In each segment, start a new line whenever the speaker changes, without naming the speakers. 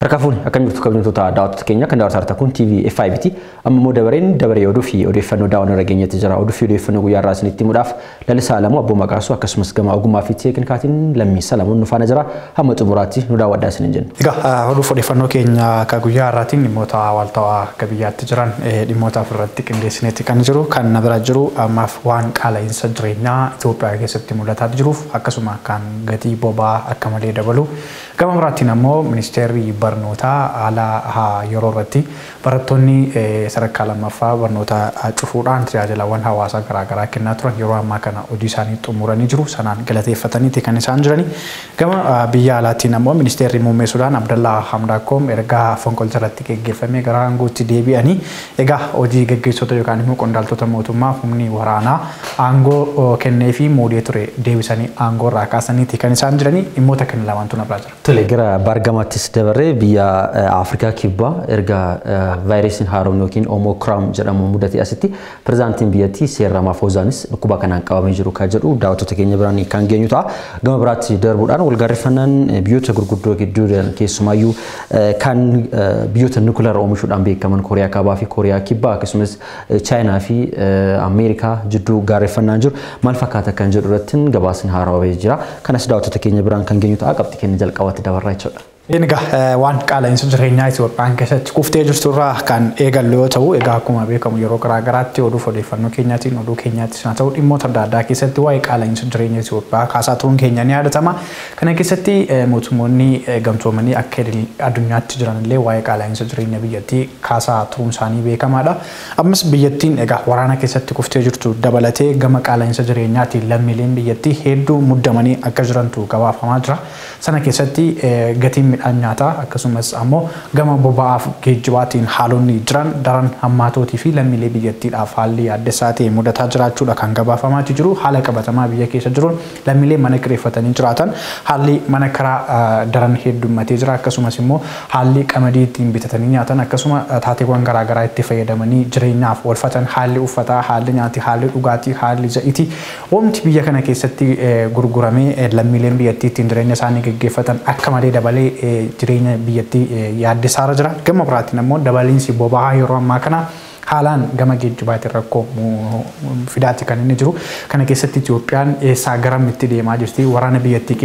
Rakafun akan jirtu kabinetota daawwattoota keenya kan daawwataa kun TV FIBT amma immoo dabaree oduu fi odeeffannoo daawwanna rageenyatti jira oduu fi odeeffannoo guyyaa irraa isinitti himuudhaaf lalisaa lamu abboo maqaasu akkasumas gama ogummaa fi teeknikaatiin lammii salamuun nu faana jira hamma xumuraatti nu daawwadhaa isiniin jenna.
Egaa oduu fi odeeffannoo keenya akka guyyaa irraatiin dhimmoota walta'aa akka biyyaatti jiran dhimmoota ofirratti qindeessineetti kan jiru kan na bira jiru ammaaf waan qaala'insa jireenyaa Itoophiyaa keessatti mul'ataa jiruuf akkasuma kan gatii boba'aa akka malee dabalu gama biraatiin ammoo ministeerri barnoota ala yeroo irratti barattoonni sadarkaa lammaffaa barnoota cufuudhaan tajaajilawwan hawaasaa garaagaraa kennaa turan yeroo ammaa kana hojii isaanii xumuranii jiru sanaan galateeffatanii kan isaan jirani gama biyya alaatiin ammoo ministeerri muummee Sudaan Abdallaa Hamdaakoom ergaa fonqolcharratti geggeeffamee gara aangootti deebi'anii egaa hojii geggeessota yookaan immoo qondaaltota mootummaa humni waraanaa aangoo kennee fi muudee ture deebisanii aangoo irraa kaasaniiti kan isaan jirani dhimmoota kana lamaantu na bira jira.
Tole gara Baargamaattis dabaree biyya Afrikaa kibbaa erga vaayirasiin haaromni yookiin Omicron jedhamu mudate asitti pirezidaantiin biyyattii Cyril Ramaphosanis dhukkuba kanaan qabamee jiru kan jedhu daawwattoota keenya biraan kan geenyu ta'a. Gama biraatti darbuudhaan walgaarreffannaan biyyoota gurguddoo gidduu keessumaayyuu kan biyyoota nukuleer oomishuudhaan beekaman Kooriyaa Kaabaa fi Kooriyaa Kibbaa akkasumas Chaayinaa fi Ameerikaa jidduu gaarreffannaan jiru maal fakkaata kan jedhu irratti gabaasni haarawaa jira. Kanas daawwattoota keenya biraan kan geenyu ta'a qabxii keenya jalqabaatti dabarraa jechuudha.
Egaa waan qaala'insa jireenyaa Itoophiyaan keessatti kuftee jirtu irraa kan eegallu yoo ta'u egaa akkuma beekamu yeroo garaagaraatti oduu odeeffannoo keenyaatiin oduu keenyaattis haa ta'u dhimmoota adda addaa keessatti waa'ee qaala'insa jireenya Itoophiyaa kaasaa turuun keenya ni yaadatama. Kana keessatti mootummoonni gamtoomanii akka addunyaatti jiran illee waa'ee qaala'insa jireenya biyyattii kaasaa turuun isaanii beekamaadha. Ammas biyyattiin egaa waraana keessatti kuftee jirtu dabalatee gama qaala'insa jireenyaatiin lammiileen biyyattii hedduu muddamanii akka jirantu gabaafamaa jira. Sana keessatti gatiin midhaan nyaataa akkasumas ammoo gama boba'aaf geejjibaatiin haalonni jiran daran hammaatootii fi lammiilee biyyattiidhaaf haalli addessaa ta'e mudataa jiraachuudha kan gabaafamaa jiru. Haala qabatamaa biyya keessa jiruun lammiilee mana kireeffatanii jiraatan haalli mana karaa daran heddummatee jira akkasumas immoo haalli qamadii ittiin bitatanii nyaatan akkasuma taateewwan garaagaraa itti fayyadamanii jireenyaaf oolfatan haalli uffataa haalli nyaatii haalli dhugaatii haalli za'itii wanti biyya kana keessatti gurguramee lammiileen biyyattii ittiin jireenya isaanii geggeeffatan akka malee dabalee jireenya biyyattii yaaddeessaarra jira. Gama biraatiin ammoo dabaliinsi boba'aa yeroo ammaa kana haalaan gama geejjibaatiin rakkoo fidaatti kan inni jiru. Kana keessatti Itoophiyaan eessaa garamitti deemaa jirti waraana biyyattii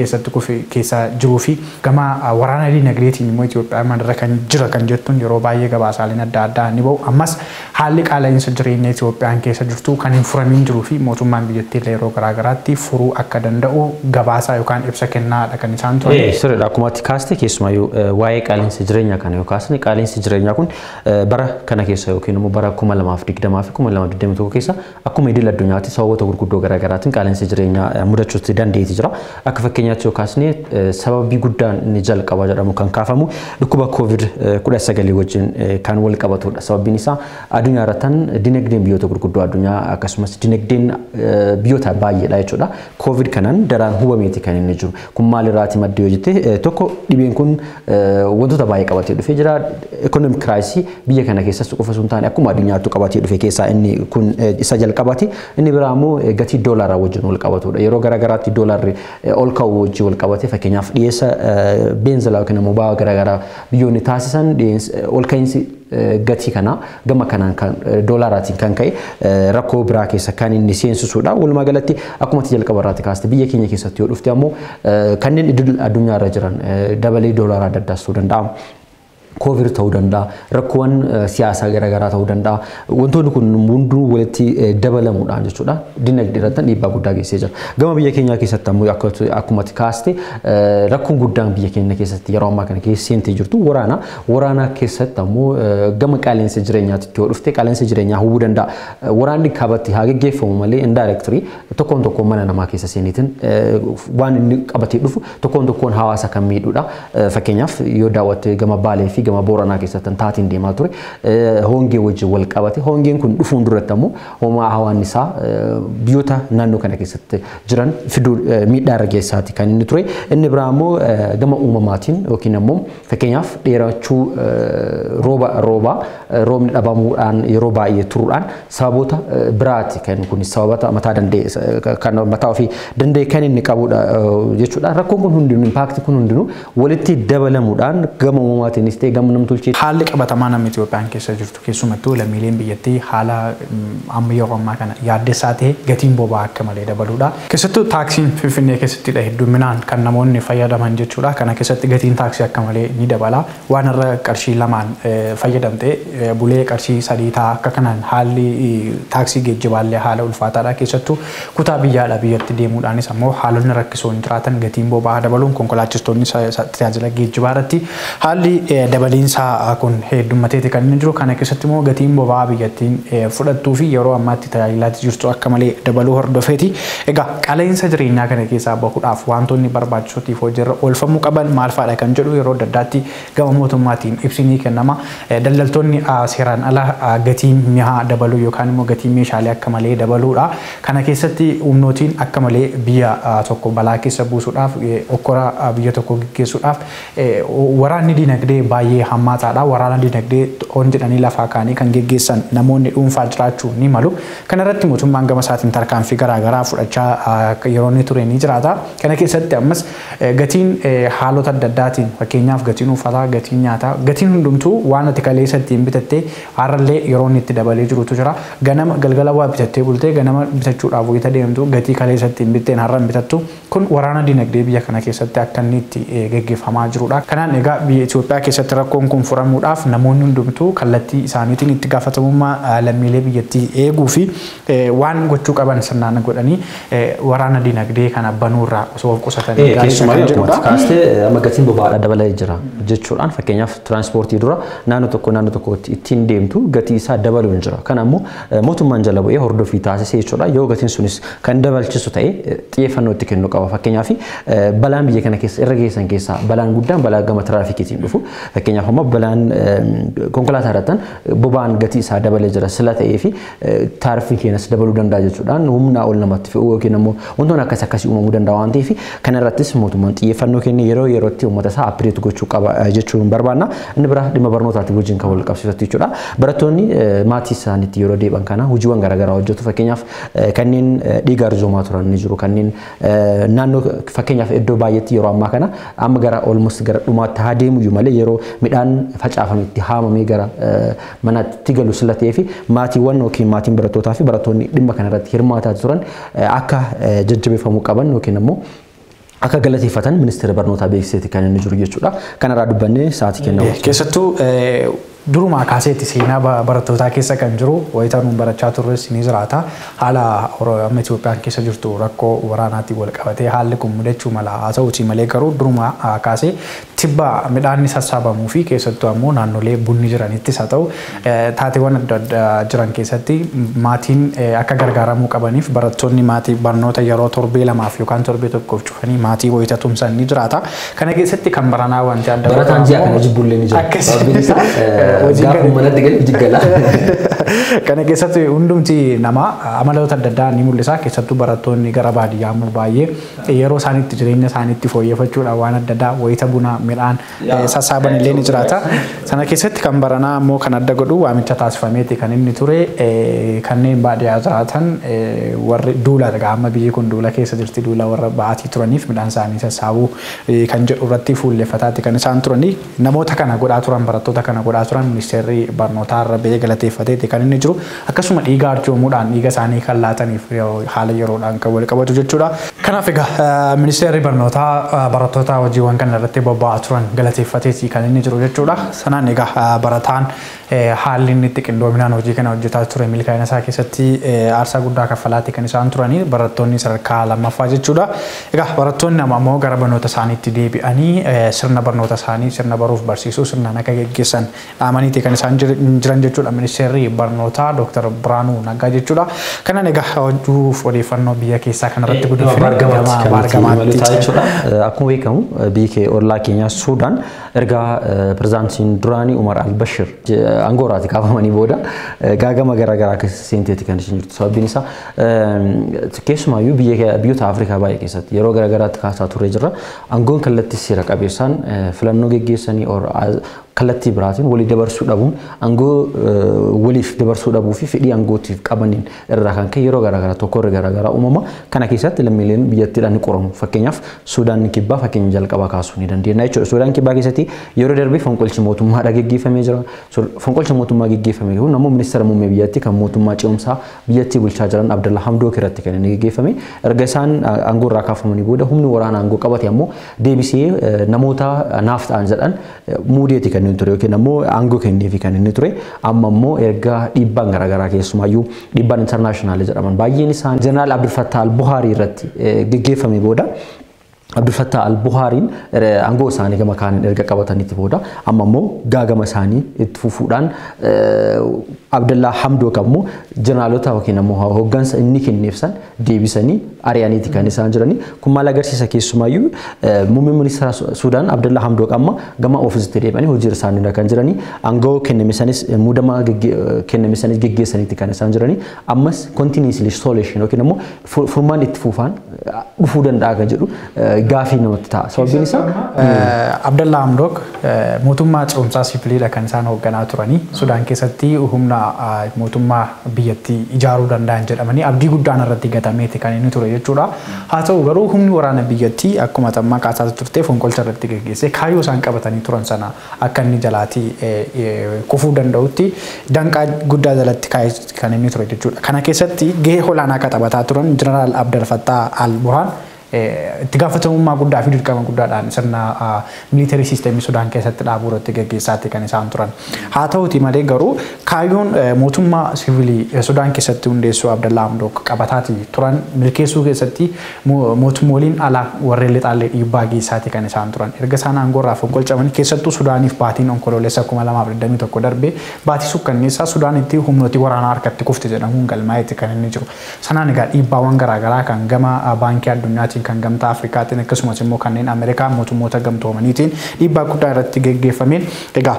keessa jiruu fi gama waraana dinagdeetiin immoo Itoophiyaan maalirra kan jira kan jettuun yeroo baay'ee gabaasaaleen adda addaa ni ba'u. Ammas haalli qaala'insa jireenya Itoophiyaan keessa jirtu kan hin furamiin jiruu fi mootummaan biyyattii yeroo garaagaraatti furuu akka danda'u gabaasaa yookaan ibsa kennaadha kan isaan turan.
Sirriidha akkuma kaaste keessumayyuu waa'ee qaala'insa jireenyaa kana yookaan qaala'insi jireenyaa kun bara kana keessa yookiin immoo bara 2020 fi 2021 keessa akkuma idil addunyaatti sababoota gurguddoo garaagaraatiin qaala'insi jireenyaa mudachuutti dandeetti jira. Akka fakkeenyaatti yookaan sababii guddaan inni jalqaba jedhamu kan kaafamu dhukkuba COVID-19 wajjin kan wal qabatudha. Sababiin isaa addunyaa irratti dinagdeen biyyoota gurguddoo addunyaa akkasumas dinagdeen biyyoota baay'eedha jechuudha. COVID kanaan daraan hubameeti kan inni jiru. Kun maalirraati madde yoo jette tokko dhibeen kun wantoota baay'ee qabatee dhufee jira. Economic crisis biyya kana keessatti qofa osoo hin taane akkuma addunyaatti qabatee dhufe keessaa inni kun isa jalqabaati. Inni biraa immoo gatii doolaraa wajjin wal qabatudha. Yeroo garaagaraatti doolaarri ol ka'u wajjin wal qabatee fakkeenyaaf dhiyeessa beenzilaa yookiin immoo ba'aa garaagaraa biyyoonni taasisan ol ka'iinsi gatii kana gama kanaan kan doolaaraatiin kan ka'e rakkoo biraa keessa kan inni seensisuudha. Walumaa galatti akkuma jalqaba irratti kaaste biyya keenya keessatti yoo dhufte ammoo kanneen idil addunyaa irra jiran dabalee doolaaraa adda addaasuu danda'a. COVID ta'uu danda'a, rakkoowwan siyaasaa garaagaraa ta'uu danda'a. Wantoonni kun hunduu walitti dabalamuudhaan jechuudha. Dinagdee irratti dhiibbaa guddaa geessee jira. Gama biyya keenyaa keessatti ammoo akkuma kaaste rakkoon guddaan biyya keenya keessatti yeroo ammaa kana keessatti jirtu waraana. Waraana keessatti ammoo gama qaala'insa jireenyaatti yoo dhufte qaala'insa jireenyaa hubuu danda'a. Waraanni kabatti haa geggeeffamu malee indirectly tokkoon tokkoon mana namaa keessa seeniitiin waan inni qabatee dhufu tokkoon tokkoon hawaasa kan miidhuudha. Fakkeenyaaf yoo daawwatte gama Baalee fi gama Booranaa keessatti taatiin deemaa ture hongee wajjin wal qabate hongeen kun dhufuun duratti ammoo homaa hawaannisaa biyyoota naannoo kana keessatti jiran fiduu miidhaa irra geessaati kan inni ture inni biraa ammoo gama uumamaatiin yookiin ammoo fakkeenyaaf dheerachuu roobni dhabamuudhaan yeroo baay'ee turuudhaan sababoota biraati kan kun sababata mataa danda'e kan mataa ofii danda'e kan inni qabudha jechuudha rakkoon kun hundinuu impaaktii kun hundinuu walitti dabalamuudhaan gama uumamaatiinis ta'e gama namtolchee
haalli qabatamaa namni Itoophiyaan keessa jirtu keessumattuu lammiileen biyyattii haala amma yeroo ammaa kana yaaddessaa ta'e gatiin boba'aa akka malee dabaluudha keessattuu taaksiin Finfinnee keessattidha hedduminaan kan namoonni fayyadaman jechuudha kana keessatti gatiin taaksii akka malee ni dabala waan irra qarshii lamaan fayyadamte bulee qarshii sadii ta'a akka kanaan haalli taaksii geejjibaallee haala ulfaataadha keessattuu kutaa biyyaadha biyyatti deemuudhaanis ammoo haalonni rakkisoo hin jiraatan gatiin boba'aa dabaluun konkolaachistoonni tajaajila geejjibaa irratti haalli dabaliinsaa kun heddummateeti kan inni jiru kana keessatti immoo gatiin boba'aa biyyattiin fudhattuu fi yeroo ammaatti tajaajilaatti jirtu akka malee dabaluu hordofeeti egaa qaala'insa jireenyaa kana keessaa bahuudhaaf wantoonni barbaachisootiif hojiirra oolfamuu qaban maal fa'aadha kan jedhu yeroo adda addaatti gama mootummaatiin ibsinii kennama daldaltoonni seeraan ala gatiin mi'aa dabaluu yookaan immoo gatiin meeshaalee akka malee dabaluudha kana keessatti humnootiin akka malee biyya tokko balaa keessa buusuudhaaf okkora biyya tokko gaggeessuudhaaf waraanni dinagdee baay'ee hammaataadha waraana dinagdee on jedhanii lafaa kaanii kan gaggeessan namoonni dhuunfaa jiraachuu ni malu kana irratti mootummaan gama isaatiin tarkaanfii garaagaraa fudhachaa yeroo inni ture ni jiraata kana keessatti ammas gatiin haalota adda addaatiin fakkeenyaaf gatiin uffataa gatiin nyaataa gatiin hundumtuu waan ati kaleessa ittiin bitattee har'allee yeroo inni itti dabalee jirutu jira ganama galgala waa bitattee bultee ganama bitachuudhaaf wayita deemtu gatii kaleessa ittiin bitteen har'an bitattu kun waraana dinagdee biyya kana keessatti akka inni itti gaggeeffamaa jirudha kanaan egaa biyya Itoophiyaa keessatti rakkoon kun furamuudhaaf namoonni hundumtuu kallattii isaaniitiin itti gaafatamummaa lammiilee biyyattii eeguu fi waan gochuu qaban sirnaan godhanii waraana dinagdee kana banuurraa osoo of qusatanii
kaastee amma gatiin boba'aa dabalaa jira jechuudhaan fakkeenyaaf tiraanspoortii dura naannoo tokkotti ittiin deemtu gatii isaa dabaluu hin jira kana ammoo mootummaan jala bu'ee hordofii taasisee jechuudha yoo gatiin sunis kan dabalchisu ta'e xiyyeeffannoo itti kennuu qaba fakkeenyaaf balaan biyya kana keessa irra geessan keessaa balaan guddaan balaa gama tiraafikiitiin dhufu fakkeenyaaf ammoo balaan konkolaataa irrattan boba'aan gatii isaa dabalee jira sila ta'ee fi taarifni keenyas dabaluu danda'a jechuudhaan humnaa ol namatti fe'uu yookiin ammoo wantoonni akkasii uumamuu danda'a waan ta'eef kana irrattis mootummaan xiyyeeffannoo kennee yerootti uummata isaa appideet gochuu qaba jechuun barbaanna inni biraa dhimma barnootaatti wajjin kan wal qabsiifatu jechuudha barattoonni maatii isaaniitti yeroo deeban kana hojiiwwan garaagaraa hojjetu fakkeenyaaf kanneen dhiiga arjoomaa turan ni jiru kanneen naannoo fakkeenyaaf iddoo baay'eetti yeroo ammaa kana amma gara almost gara dhumaatti haa deemu malee yeroo midhaan facaafametti haamamee gara manaatti galu sila ta'ee fi maatiiwwan yookiin maatiin barattootaa fi barattoonni dhimma kanarratti hirmaataa turan akka jajjabeeffamuu qaban yookiin ammoo akka galateeffatan ministeera barnootaa beeksiseeti kan inni jiru jechuudha kanarraa dubbannee sa'aatii kennamu
keessattuu duruma kaaseetti seenaa barattootaa keessa kan jiru wayitaa nuun barachaa turres ni jiraata haala amma Itoophiyaan keessa jirtu rakkoo waraanaatti wal qabatee haalli kun mudachuu mala haa ta'uutii malee garuu duruma kaasee tibba midhaanni sassaabamuu fi keessattuu ammoo naannolee bunni jiranittis haa ta'u taateewwan adda addaa jiran keessatti maatiin akka gargaaramuu qabaniif barattoonni maatii barnoota yeroo torbee lamaaf yookaan torbee tokkoof cufanii maatii wayita tumsan ni jiraata kana keessatti kan baranaa wanti adda
barataan ji'a kana jibbullee ni jira gaafa manatti galee jiggala
kana keessatti hundumti nama amaloota adda addaa ni mul'isa keessattuu barattoonni gara baadiyyaa immoo baay'ee yeroo isaaniitti jireenya isaaniitti fooyyeffachuudhaan waan adda addaa wayita buna midhaan sassaaban illee ni jiraata sana keessatti kan baranaa immoo kan adda godhu waamicha taasifameeti kan inni ture kanneen baadiyyaa jiraatan warri duula amma biyyi kun duula keessa jirti duula warra ba'aatii turaniif midhaan isaanii sassaabuu kan jedhu irratti fuulleffataati kan isaan turanii namoota kana godhaa turan barattoota kana godhaa turan ministeerri barnootaa irra biyya galateeffateeti kan inni jiru akkasuma dhiiga arjoomuudhaan dhiiga isaanii kan laataniif haala yeroodhaan kan wal qabatu jechuudha. Kanaaf egaa ministeerri barnootaa barattoota hojiiwwan kana irratti bobba'aa turan galateeffateeti kan inni jiru jechuudha. Sanaan egaa barataan haalli inni itti qindoominaan hojii kana hojjetaa ture milkaa'ina isaa keessatti aarsaa guddaa kaffalaati kan isaan turanii barattoonni sadarkaa lammaffaa jechuudha. Egaa barattoonni ammoo gara barnoota isaaniitti deebi'anii sirna barnoota isaanii sirna baruuf barsiisuu sirnaan akka gaggeessan dhaamaniiti kan isaan jiran jechuudha ministeerri barnootaa Dr. Biraanuu Naggaa jechuudha. Kanan egaa oduuf odeeffannoo biyya keessaa kanarratti
bargamaatti jechuudha. Akkuma beekamu biyya ollaa keenya Suudaan erga pirezidaantiin duraanii Umar al-Bashir angooraati kaafamanii booda gaagama garaagaraa keessa seenteeti kan isheen jirtu. Sababiin isaa keessumaayyuu biyyoota Afrikaa baay'ee keessatti yeroo garaagaraatti kaasaa turre jirra. Aangoon kallattii seera qabeessaan filannoo geggeessanii kallattii biraatiin walii dabarsuu dhabuun aangoo waliif dabarsuu dhabuu fi fedhii aangootiif qabaniin irraa kan ka'e yeroo garaagaraa tokko irra garaagaraa uumama. Kana keessatti lammiileen biyyattiidhaan ni qoramu. Fakkeenyaaf Suudaan kibbaa fakkeenya jalqabaa kaasuu ni dandeenya jechuudha. Suudaan kibbaa keessatti yeroo darbe fonqolchi mootummaadha geggeeffamee jira. Fonqolcha mootummaa geggeeffame kun ammoo ministeera muummee biyyattii kan mootummaa ce'umsaa biyyattii bulchaa jiran Abdalla Hamdook irratti kan inni geggeeffame. Erga isaan aangoo irraa kaafamanii booda humni waraanaa aangoo qabate ammoo deebisee namoota naaf ta'an jedhan muudeeti kan inni ture yookiin ammoo aangoo kenneefi kan inni ture. Amma ammoo erga dhiibbaan garaagaraa keessumaayyuu dhiibbaan intarnaashinaal jedhaman baay'een isaan Jeneraal Abdul Fattah al-Buhaarii irratti geggeeffame booda Abdul Fattah al-Buhaariin aangoo isaanii gama kaaniin erga qabatanitti booda amma ammoo gaagama isaanii itti fufuudhaan Abdullah Hamdook ammoo jeneraalota yookiin ammoo hooggansa inni kenneefsan deebisanii ari'aniiti kan isaan jiranii. Kun maal agarsiisa keessumaayyuu muummee ministeera Suudaan Abdullah Hamdook amma gama ofiisitti deebi'anii hojii isaanii kan jiranii aangoo kennamisanis muudama kennamisanis geggeessaniiti kan isaan jiranii. Ammas continuously solution yookiin ammoo furmaan itti fufaan dhufuu danda'a kan jedhu gaafii namatti ta'a. Sababiin isaa
Abdullah Hamdook mootummaa ce'umsaa siviiliidha kan isaan hoogganaa turanii Suudaan keessatti humna mootummaa biyyattii ijaaruu danda'an jedhamanii abdii guddaan irratti gatameeti kan inni ture jechuudha. Haa ta'u garuu humni waraana biyyattii akkuma tammaa kaasaa turtee fonqolcha irratti geggeessee kaayyoo isaan qabatanii turan sana akka inni jalaatii kufuu danda'utti danqaa guddaa jalatti kaa'ee kan inni ture jechuudha. Kana keessatti gahee olaanaa akka taphataa turan Jeneraal Abdul Fattah al-Burhaan itti gaafatamummaa guddaa fi dirqama guddaadhaan sirna militarii siisteemii Sudaan keessatti dhaabuu irratti geggeessaatti kan isaan turan. Haa ta'uti malee garuu kaayyoon mootummaa siviilii Sudaan keessatti hundeessuu Abdullah Hamdook qabataati turan milkeessuu keessatti mootummoliin alaa warreen lixaallee dhiibbaa geessaatti kan isaan turan. Erga isaan aangoo irraa fonqolchaman keessattuu Sudaaniif baatiin onkoloolessa 2021 darbee baatii sukkanneessaa Sudaanitti humnooti waraanaa harkatti kufte jedhamuun galmaa'etti kan inni jiru. Sanaan egaa dhiibbaawwan garaagaraa kan gama baankii addunyaatti kan gamtaa Afrikaatiin akkasumas immoo kanneen Ameerikaa mootummoota gamtoomaniitiin dhiibbaa guddaa irratti geggeeffameen egaa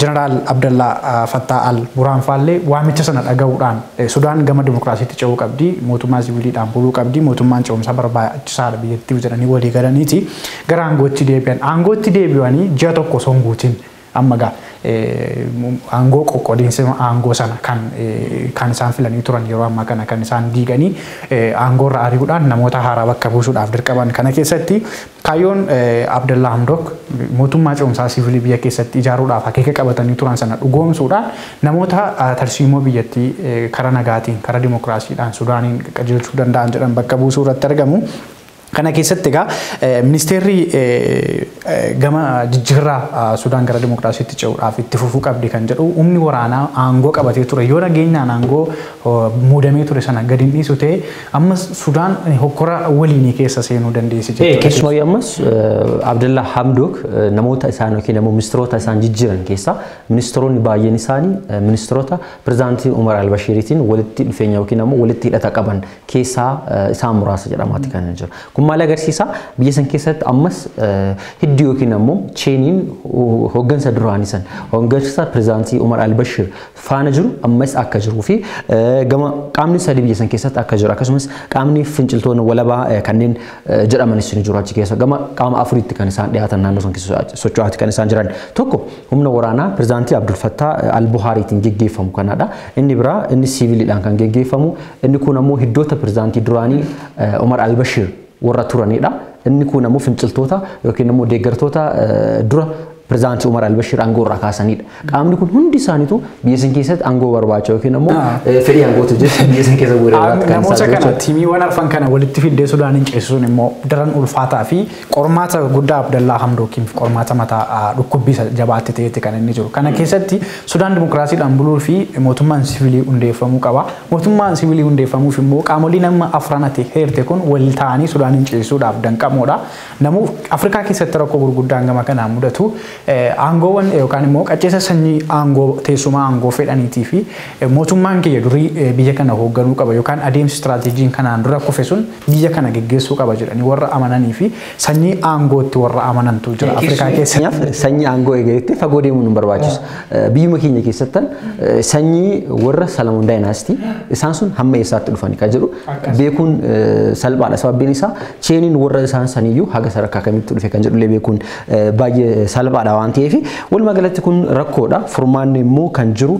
Jeneraal Abdullah Fattah al-Burhaan faallee waamicha sana dhaga'uudhaan Sudaan gama dimokiraasiitti ce'uu qabdi, mootummaa siviiliidhaan buluu qabdi, mootummaan ce'umsaa barbaachisaadha biyyattii jedhanii walii galaniiti gara aangootti deebi'an. Aangootti deebi'anii ji'a tokko osoo hin guutin amma gaa aangoo qoqqoodiinsa aangoo sana kan isaan filanii turan yeroo ammaa kana kan isaan diiganii aangoo irraa ari'uudhaan namoota haaraa bakka buusuudhaaf dirqaman. Kana keessatti kaayyoon Abdullah Hamdook mootummaa ce'umsaa siviilii biyya keessatti ijaaruudhaaf akeeka qabatanii turan sana dhugoomsuudhaan namoota tarsiimoo biyyattii karaa nagaatiin karaa dimokiraasiidhaan Sudaaniin qajeelchuu danda'an jedhan bakka buusuu irratti argamu. Kana keessatti egaa ministeerri gama jijjiirraa Sudaan gara dimokiraasiitti ce'uudhaaf itti fufuu qabdi kan jedhu humni waraanaa aangoo qabatee ture yoo nageenyaan aangoo muudamee ture sana gadi hin dhiisu ta'e ammas Sudaan hokkora waliinii keessa seenuu dandeessi jechuudha.
Keessumaa ammas Abdullah Hamdook namoota isaan yookiin immoo ministeerota isaan jijjiiran keessaa ministeeronni baay'een isaanii ministeerota pirezidaantii Umar al-Bashiriitiin walitti dhufeenya yookiin immoo walitti hidhata qaban keessaa isaan muraasa jedhamaatti kan jiru. Kun maal agarsiisa biyya san keessatti ammas hiddi yookiin ammoo cheeniin hooggansa duraanii san hooggansa pirezidaantii Umar al-Bashir faana jiru ammas akka jiruu fi gama qaamni sadii biyya san keessatti akka jiru akkasumas qaamni finciltoonni walabaa kanneen jedhamanis ni jiru achi keessa gama qaama afuriitti kan isaan dhiyaatan naannoo san keessa socho'aatti kan isaan jiran. Tokko humna waraanaa pirezidaantii Abdul Fattah al-Buhaariitiin geggeeffamu kanadha. Inni biraa inni siviiliidhaan kan geggeeffamu inni kun ammoo hiddoota pirezidaantii duraanii Umar al-Bashir warra turanidha. Inni kun ammoo finciltoota yookiin ammoo deeggartoota dura pirezidaantii Umar al-Bashir aangoo irraa kaasanidha. Qaamni kun hundi isaaniitu biyya san keessatti aangoo barbaacha yookiin ammoo fedhii aangootu jecha biyya san keessa bu'uuraatti kan
namoota kana tiimiiwwan arfan kana walitti fiddee Sudaaniin ceesisuun immoo daran ulfaataa fi qormaata guddaa Abdullah Hamdookiif qormaata mataa dhukkubbii jabaatti ta'etti kan inni jiru. Kana keessatti Sudaan dimokiraasiidhaan buluu fi mootummaan siviilii hundeeffamuu qaba. Mootummaan siviilii hundeeffamuuf immoo qaamoleen amma afranatti heerte kun wal ta'anii Sudaaniin ceesisuudhaaf danqamoodha. Namuu Afrikaa keessatti rakkoo gurguddaan gama kanaan mudatu aangoowwan yookaan immoo qacceessa sanyii aangoo teessuma aangoo fedhaniitii fi mootummaan kiyya durii biyya kana hoogganuu qaba yookaan adeemsi istiraateejiin kanaan dura kufe sun biyya kana geggeessuu qaba jedhanii warra amananii fi sanyii aangootti warra amanantu jira Afrikaa keessatti.
Sanyii aangoo eegalee fagoo deemuun hin barbaachisu. Biyyuma keenya keessattan sanyii warra Salamoon Daayinaastii isaan sun hamma eessaatti dhufanii kan jedhu beekuun salphaadha. Sababbiin isaa cheeniin warra isaan saniyyuu haga sadarkaa kamitti dhufe kan jedhu illee beekuun baay'ee salphaadha waan ta'eef walumaa galatti kun rakkoodha. Furmaanni immoo kan jiru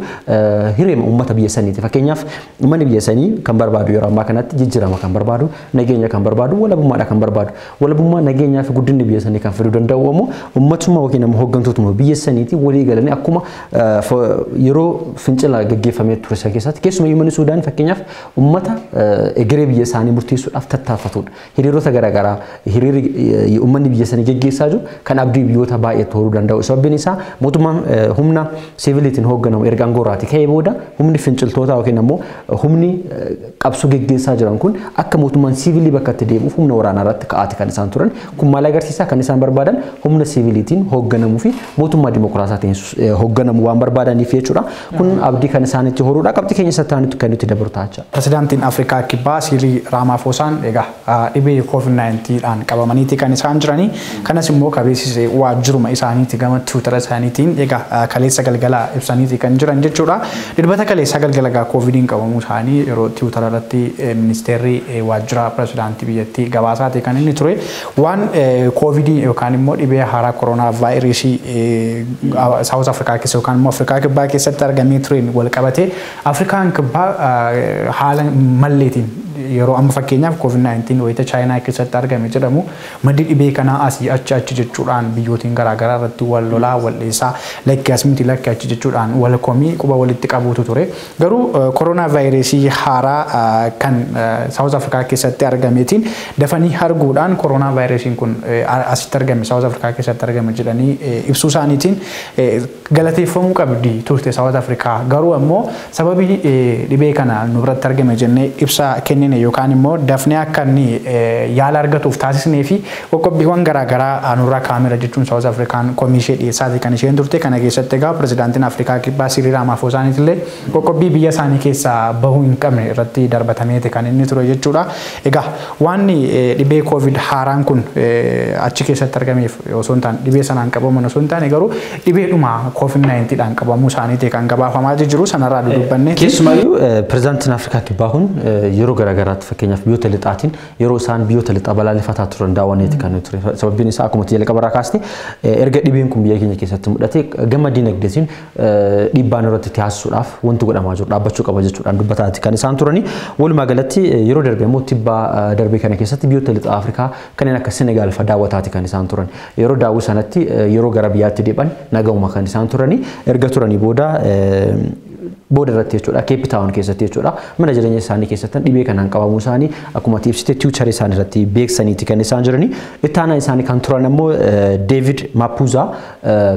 hireema uummata biyya saniiti. Fakkeenyaaf uummanni biyya sanii kan barbaadu yeroo ammaa kanatti jijjiirama kan barbaadu, nageenya kan barbaadu, walabummaadha kan barbaadu. Walabummaa nageenyaa fi guddinni biyya sanii kan fiduu danda'u immoo uummatummaa yookiin immoo hooggantootuma biyya saniiti walii galanii akkuma yeroo fincila gaggeeffamee ture isa keessatti keessumaa uummanni Suudaan fakkeenyaaf uummata egeree biyya isaanii murteessuudhaaf tattaafatudha. Hiriirota garaagaraa hiriirri uummanni biyya sanii gaggeessaa jiru kan abdii biyyoota baay'ee ta'uu danda'u. Sababbiin isaa mootummaan humna siviilitiin hoogganamu erga aangooraati ka'ee booda humni finciltoota yookiin immoo humni qabsoo gaggeessaa jiran kun akka mootummaan siviilii bakka itti deebi'uuf humna waraanaa irratti ka'aati kan isaan turan. Kun maal agarsiisa? Kan isaan barbaadan humna siviilitiin hoogganamuu fi mootummaa dimokiraataatiin hoogganamuu waan barbaadaniif jechuudha. Kun abdii kan isaanitti horuudha. Qabxii keenya sattaanitti kan nuti dabalu taachaa.
Pirezidaantiin Afrikaa Kibbaa Siiriil Raamaafosaan egaa dhibee COVID-19 dhaan qabamaniiti kan isaan jiranii. Kanas immoo qabeessisee waajjiruma isaaniitti gama Tiwutara isaaniitiin egaa kaleessa galgala ibsaniiti kan jiran jechuudha. Dilbata kaleessa galgala COVIDiin qabamuu isaanii yeroo Tiwutara irratti ministeerri waajjira pirezidaantii biyyattii gabaasaati kan inni ture. Waan COVIDii yookaan immoo dhibee haaraa koronaa vaayirasii Saawuz Afrikaa keessa yookaan immoo Afrikaa Kibbaa keessatti argamee tureen wal qabatee Afrikaan Kibbaa haala malleetiin yeroo amma fakkeenyaaf COVID-19 wayita Chaayinaa keessatti argame jedhamu maddi dhibee kanaa asii achi jechuudhaan biyyootiin garaagaraa irratti wal lolaa wal dhiisaa lakkii asmiti lakkii achi jechuudhaan wal komii quba walitti qabuutu ture. Garuu koronaa vaayirasii haaraa kan Saawuz Afrikaa keessatti argameetiin dafanii arguudhaan koronaa vaayirasiin kun asitti argame Saawuz Afrikaa keessatti argame jedhanii ibsuu isaaniitiin galateeffamuu qabdi turte Saawuz Afrikaa. Garuu ammoo sababii dhibee kana nu biratti argame jennee ibsa kennine yookaan immoo dafnee akka inni yaala argatuuf taasisnee fi qoqqobbiiwwan garaagaraa nurra kaamera jechuun Saawuz Afrikaan komishee dhiyeessaati kan isheen turte. Kana keessatti egaa pirezidaantiin Afrikaa Kibbaa Siiriil Raamaafosaaniitti illee qoqqobbii biyya isaanii keessaa bahuu hin qabne irratti darbatameeti kan inni ture jechuudha. Egaa waan dhibee COVID haaraan kun achi keessatti argameef osoo hin taane dhibee sanaan qabaman osoo hin taane garuu dhibeedhuma COVID-19 dhaan qabamuu isaaniiti kan gabaafamaa jiru sanarraa dudubbanne.
Keessumayyuu pirezidaantiin Afrikaa Kibbaa kun yeroo garaagaraatti fakkeenyaaf biyyoota lixaatiin yeroo isaan biyyoota lixaa balaaleffataa turan daawwanneeti kan ture. Sababbiin isaa akkuma jalqaba kaasti erga dhibeen kun biyya keenya keessatti mudate gama dinagdeetiin dhiibbaan irratti taasisuudhaaf wanti godhamaa jiru dhaabbachuu qaba jechuudhaan dubbataati kan isaan turani. Walumaa galatti yeroo darbe immoo tibbaa darbee kana keessatti biyyoota lixaa Afrikaa kanneen akka Senegaal fa'aa daawwataati kan isaan turan. Yeroo daawwii sanatti yeroo gara biyyaatti deeban nagahuma kan isaan turani. Erga turanii booda irratti jechuudha Cape Town keessatti jechuudha mana jireenya isaanii keessatti dhibee kanaan qabamuu isaanii akkuma ibsite Tiwutara isaanii irratti beeksaniiti kan isaan jiranii. Itti aanaa isaanii kan turan ammoo David Mapuza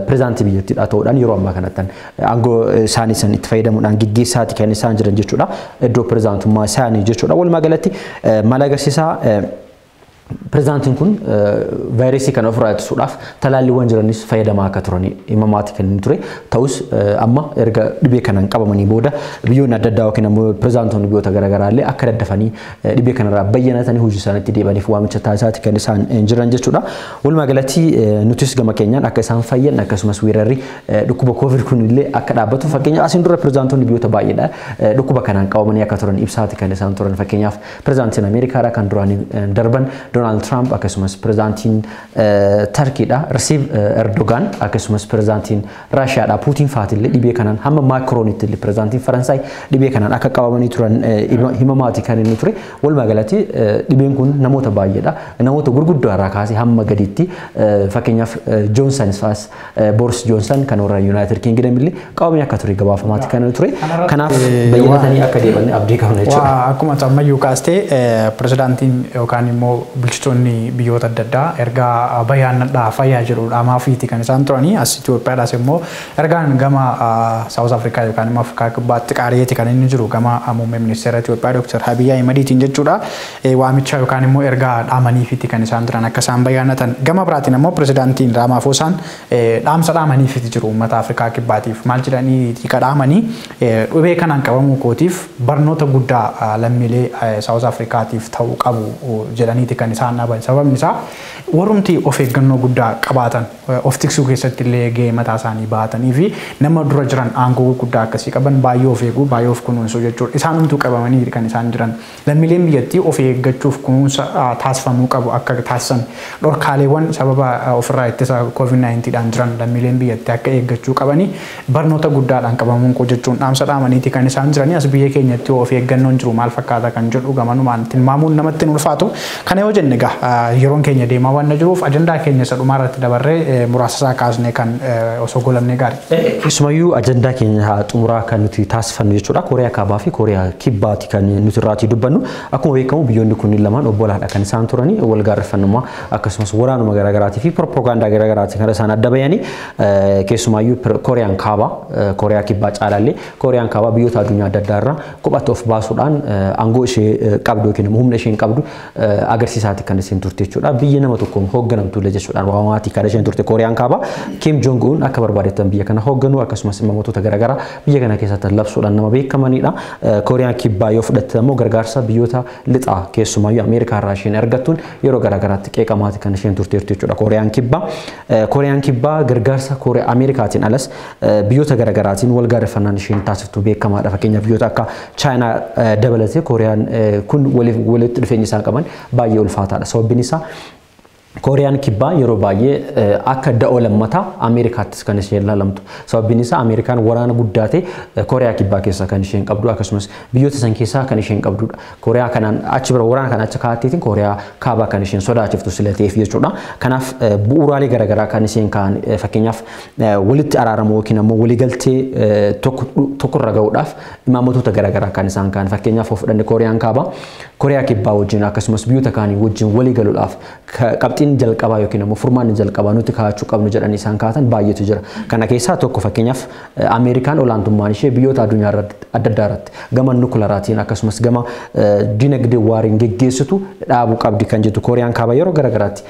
pirezidaantii biyyattiidha ta'uudhaan yeroo ammaa kanatti aangoo isaanii san itti fayyadamuudhaan gaggeessaati kan isaan jiran jechuudha. Iddoo pirezidaantummaa isaanii jechuudha. Walumaa galatti maal agarsiisaa pirezidaantiin kun vaayirasii kana ofirraa ittisuudhaaf talaalliiwwan jiranis fayyadamaa akka turan himamaati kan inni ture. Ta'us amma erga dhibee kanaan qabamanii booda biyyoonni adda addaa yookiin ammoo pirezidaantoonni biyyoota garaagaraa illee akka daddafanii dhibee kanarraa bayyanatanii hojii isaaniitti deebaniif waamicha taasisaati kan isaan jiran jechuudha. Walumaa galatti nutis gama keenyaan akka isaan fayyan akkasumas weerarri dhukkuba COVID kun illee akka dhaabbatu fakkeenyaaf asiin dura pirezidaantoonni biyyoota baay'eedha dhukkuba kanaan qabamanii akka turan ibsaati kan isaan turan. Fakkeenyaaf pirezidaantiin Ameerikaadha kan duraan darban Donald Trump akkasumas pirezidaantiin Turkiidha Recep Erdogan akkasumas pirezidaantiin Raashiyaadha Putin fa'aatillee dhibee kanaan hamma Maakroonitti illee pirezidaantiin Faransaay dhibee kanaan akka qabamanii turan himamaati kan inni ture. Walumaa galatti dhibeen kun namoota baay'eedha namoota gurguddoo irraa kaasee hamma gaditti fakkeenyaaf Johnson fa'aas Boris Johnson kan warra United Kingdom illee qabamee akka ture gabaafamaati kan inni ture. Kanaaf bayyanatanii akka deeban abdii qabna jechuudha.
Akkuma ammayyuu kaastee pirezidaantiin yookaan immoo bulchitoonni biyyoota adda addaa ergaa bayaannadhaa fayyaa jedhudha maafiiti kan isaan turanii as Itoophiyaadhaas immoo ergaan gama South Africa yookaan immoo Afrikaa kibbaatti qaariyeeti kan inni jiru gama muummee ministeera Itoophiyaa Dr. Abiy Ahmediitiin jechuudha. Waamicha yookaan immoo ergaa dhaamaniifiiti kan isaan turan akka isaan bayaannatan. Gama biraatiin immoo pirezidaantiin Ramaphosa dhaamsa dhaamaniifiiti jiru uummata Afrikaa kibbaatiif maal jedhanii xiqa dhaamanii dhibee kanaan qabamuu kootiif barnoota guddaa lammiilee South Africaatiif ta'uu qabu jedhaniiti kan isaan dhaaban. Sababni isaa warrumti of eeggannoo guddaa qabaatan of tiksuu keessatti illee gahee mataa isaanii baatanii fi nama dura jiran aangoo guddaa akkasii qaban baay'ee of eeguu baay'ee of kunuunsuu jechuudha. Isaanumtuu qabamanii kan isaan jiran lammiileen biyyattii of eeggachuuf kunuunsa taasifamuu qabu akka taasisan dhorkaaleewwan sababa ofirraa ittisa COVID-19dhaan jiran lammiileen biyyattii akka eeggachuu qabanii barnoota guddaadhaan qabamuun koo jechuun dhaamsa dhaamaniiti kan isaan jiranii as biyya keenyatti of eeggannoon jiru maal fakkaata kan jedhu gamanumaan tilmaamuun namatti hin ulfaatu. Kana yoo jenne egaa yeroon keenya deemaa waan jiruuf ajandaa keenya isa dhumaa irratti dabarree muraasa isaa kaasnee kan osoo golamnee gaarii.
Isumayyuu ajandaa keenya xumuraa kan nuti taasifannu jechuudha. Kooriyaa Kaabaa fi Kooriyaa Kibbaati kan nuti irraatii dubbannu. Akkuma beekamu biyyoonni kunniin lamaan obbolaadha kan isaan turanii wal gaarreeffannummaa akkasumas waraanuma garaagaraatii fi propoogaandaa garaagaraatii kan isaan adda bayanii keessumayyuu Kooriyaan Kaabaa Kooriyaa Kibbaa caalallee Kooriyaan Kaabaa biyyoota addunyaa adda addaa irraa kophatti of baasuudhaan aangoo ishee qabdu yookiin humna isheen qabdu agarsiisaati kan isheen turte jechuudha. Biyya nama tokkoon hoogganamtuudha jechuudha. Waamaatii kan isheen turte Kooriyaan Kaabaa Kim Jong Un akka barbaadetan biyya kana hoogganu akkasumas imammoota garaagaraa biyya kana keessatti labsuudhaan nama beekamanidha. Kooriyaan Kibbaa yoo fudhatte immoo gargaarsa biyyoota lixaa keessumayyuu Ameerikaa irraa isheen argattuun yeroo garaagaraatti qeeqamaati kan isheen turteertu jechuudha. Kooriyaan Kibbaa gargaarsa Ameerikaatiin alas biyyoota garaagaraatiin wal gaarreeffannaan isheen taasiftu beekamaadha. Fakkeenyaaf biyyoota akka Chaayinaa dabalatee Kooriyaan kun walitti dhufeenyi isaan qaban baay'ee ulfaataadha. Sababni isaa Kooriyaan Kibbaa yeroo baay'ee akka da'oo lammataa Ameerikaattis kan isheen ilaalamtu. Sababni isaa Ameerikaan waraana guddaa ta'e Kooriyaa Kibbaa keessa kan isheen qabdu akkasumas biyyoota san keessaa kan isheen qabdudha. Kooriyaa kanaan achi bira waraana kana achi kaa'atteetiin Kooriyaa Kaabaa kan isheen sodaachiftu sila ta'eef jechuudha. Kanaaf bu'uuraalee garaagaraa kan isheen kaan fakkeenyaaf walitti araaramu yookiin ammoo waliigaltee tokkorra ga'uudhaaf imaammatoota garaagaraa kan isaan kaan fakkeenyaaf of fudhanne Kooriyaan Kaabaa Kooriyaa Kibbaa wajjin akkasumas biyyoota kaanii wajjin walii galuudhaaf qabxiin jalqabaa yookiin ammoo furmaanni jalqabaa nuti kaa'achuu qabnu jedhanii isaan kaatan baay'eetu jira. Kana keessaa tokko fakkeenyaaf Ameerikaan olaantummaan ishee biyyoota addunyaa adda addaa irratti gama nukularaatiin akkasumas gama dinagdee waariin geggeessitu dhaabuu qabdi kan jettu Kooriyaan Kaabaa yeroo garaagaraatti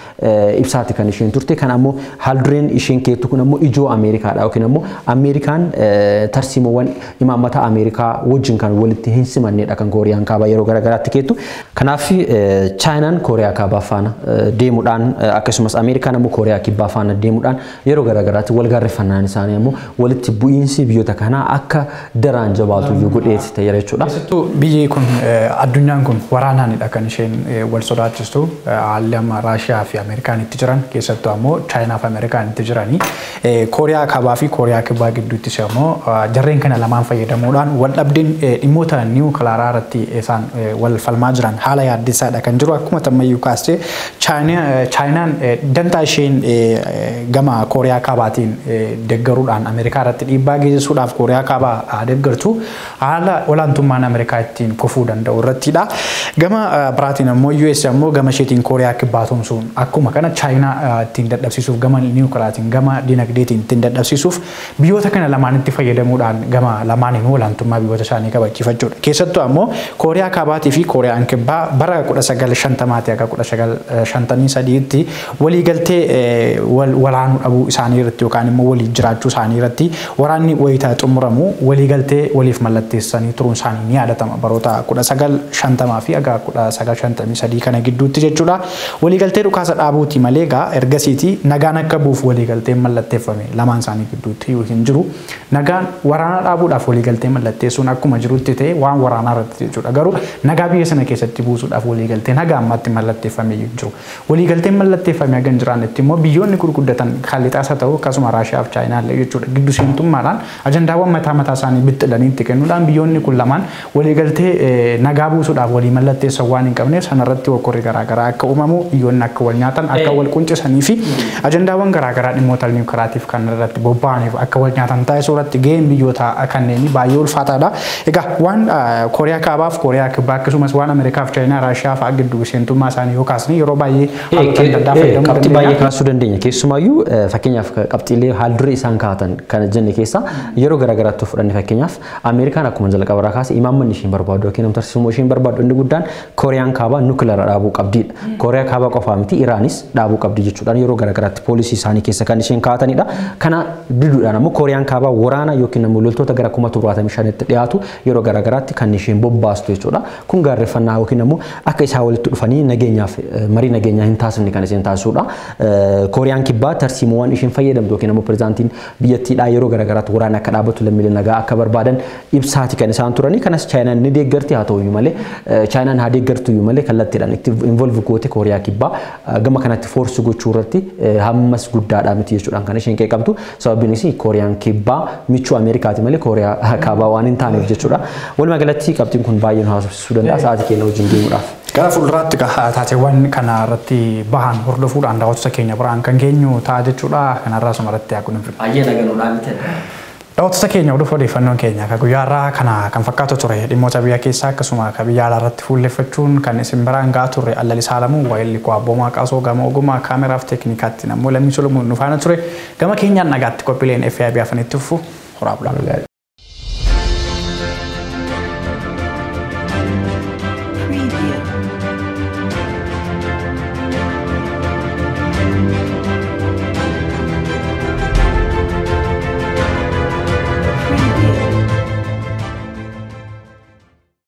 ibsaati kan isheen turte. Kan ammoo haaldureen isheen keettu kun ammoo ijoo Ameerikaadha yookiin ammoo Ameerikaan tarsiimoowwan imaammata Ameerikaa wajjin kan walitti hin simannedha kan Kooriyaan Kaabaa yeroo garaagaraatti keettu. Kanaaf Chaayinaan Kooriyaa Kaabaa faana deemuudhaan akkasumas Ameerikaan ammoo Kooriyaa Kibbaa faana deemuudhaan yeroo garaagaraatti wal gaarreeffannaan isaanii ammoo walitti bu'iinsi biyyoota kanaa akka daraan jabaatu iyyuu godheeti ta'e jechuudha.
Keessattuu biyyi kun addunyaan kun waraanaanidha kan isheen wal sodaachistu haalli amma Raashiyaa fi Ameerikaan itti jiran keessattuu ammoo Chaayinaa fi Ameerikaan itti jiranii Kooriyaa Kaabaa fi Kooriyaa Kibbaa gidduuttis ammoo jarreen kana lamaan fayyadamuudhaan wal dhabdeen dhimmoota niwuukilaaraa irratti isaan wal falmaa jiran haala yaaddeessaadha kan jiru akkuma tammayyuu kaastee Chaayinaan dantaa isheen gama Kooriyaa Kaabaatiin deeggaruudhaan Ameerikaa irratti dhiibbaa geessisuudhaaf Kooriyaa Kaabaa deeggartu haala olaantummaan Ameerikaa ittiin kufuu danda'u irrattidha. Gama biraatiin ammoo US ammoo gama isheetiin Kooriyaa Kibbaa tumsuun akkuma kana Chaayinaa ittiin dadhabsiisuuf gama niwuukilaatiin gama dinagdeetiin ittiin dadhabsiisuuf biyyoota kana lamaanitti fayyadamuudhaan gama lamaaniin olaantummaa biyyoota isaanii kabachiifachuudha. Keessattuu ammoo Kooriyaa Kaabaatii fi Kooriyaan Kibbaa bara 1950 akka 1953tti waliigaltee walaanuu dhabuu isaanii irratti yookaan immoo walii jiraachuu isaanii irratti waraanni wayitaa xumuramu waliigaltee waliif mallatteessanii turuun isaanii ni yaadatama baroota 1950 fi aga 1953 kana gidduutti jechuudha. Waliigaltee dhukaasa dhaabuuti malee gaa ergasiiti nagaan akka buuf waliigaltee mallatteeffame lamaan isaanii gidduutti hin jiru. Nagaan waraana dhaabuudhaaf waliigaltee mallatteessuun akkuma jirutti ta'e waan waraanaa irratti jechuudha. Garuu nagaa biyya sana keessatti buusuudhaaf waliigaltee nagaa ammatti mallatteeffamee jiru. Waliigalteen mallatteeffamee hagan jiraanetti immoo biyyoonni gurguddatan kallixaasa ta'u akkasuma Raashiyaa fi Chaayinaa illee jechuudha. Giddu seentummaadhaan ajandaawwan mataa isaanii bixxilanii itti kennuudhaan biyyoonni kun lamaan waliigaltee nagaa buusuudhaaf walii mallatteessan waan hin qabneef sanarratti hokkorri garaagaraa akka uumamu biyyoonni akka wal nyaatan akka wal quncisanii fi ajandaawwan garaagaraa dhimmoota niwuukilaaatiif kan irratti bobba'aniif akka wal nyaatan taasisuu irratti gaheen biyyoota kanneenii baay'ee ulfaataadha. Egaa waan Kooriyaa Kaabaaf Kooriyaa Kibbaa akkasumas waan Ameerikaa fi Chaayinaa Raashiyaa fa'aa gidduu seentummaa isaanii yoo kaasne yeroo baay'ee haalota adda addaa fayyadamuu
qabxii baay'ee kaasuu dandeenya. Keessumaayyuu fakkeenyaaf qabxiilee haal duree isaan kaa'atan kan jenne keessa yeroo garaagaraatti fudhanne fakkeenyaaf Ameerikaan akkuma jalqaba irraa kaase imaammanni isheen barbaadu yookiin amtarsiisummoo isheen barbaadu inni guddaan Kooriyaan kaabaa nukileera dhaabuu qabdiidha. Kooriyaa kaabaa qofaa miti Iraanis dhaabuu qabdi jechuudhaan yeroo garaagaraatti poolisii isaanii keessa kan isheen kaa'atanidha. Kana diduudhaan ammoo Kooriyaan kaabaa waraana yookiin ammoo loltoota gara 75,000tti dhiyaatu yeroo garaagaraatti kan isheen bobbaastu jechuudha. Kun gaarreeffannaa yookiin ammoo akka isaa walitti dhufanii nageenyaaf marii nageenyaa hin taasifne kan isheen taasisuudha. Kooriyaan kibbaa tarsiimoowwan isheen fayyadamtu yookiin ammoo pirezidaantiin biyyattiidhaa yeroo garaagaraatti waraana akka dhaabatu lammiilee nagaa akka barbaadan ibsaati kan isaan turanii. Kanas Chaayinaan ni deeggarti haa ta'u malee Chaayinaan haa deeggartu malee kallattiidhaan itti involve goote Kooriyaa kibbaa gama kanatti force gochuu irratti hammas guddaadha miti jechuudhaan kan isheen qeeqamtu. Sababiin isii Kooriyaan kibbaa michuu Ameerikaati malee Kooriyaa kaabaa waan hin taaneef jechuudha. Walumaa galatti qabxiin kun baay'ee nu haasofsiisuu danda'a sa'aatii keenya wajjin deemuudhaaf.
Gara fuulduraatti taateewwan kana irratti bahan hordofuudhaan daawwattoota keenya biraan kan geenyu ta'a jechuudha. Kanarraa sumarratti haa kunuunfinu.
Baay'ee naganuudhaan miti.
Daawwattoota keenya hordofuu odeeffannoon keenya akka guyyaarraa kana kan fakkaatu ture dhimmoota biyya keessaa akkasuma akka biyya alaa irratti fuulleffachuun kan isin biraan gahaa turre Allalisaa Alamuu waa'illi koo abboomaa qaasoo gama ogummaa kaameraaf teeknikaatti nammoo Lammii Solomoon nu faana ture gama keenyaan nagaatti qophiileen FIB afanitti fufu horaa bulaa.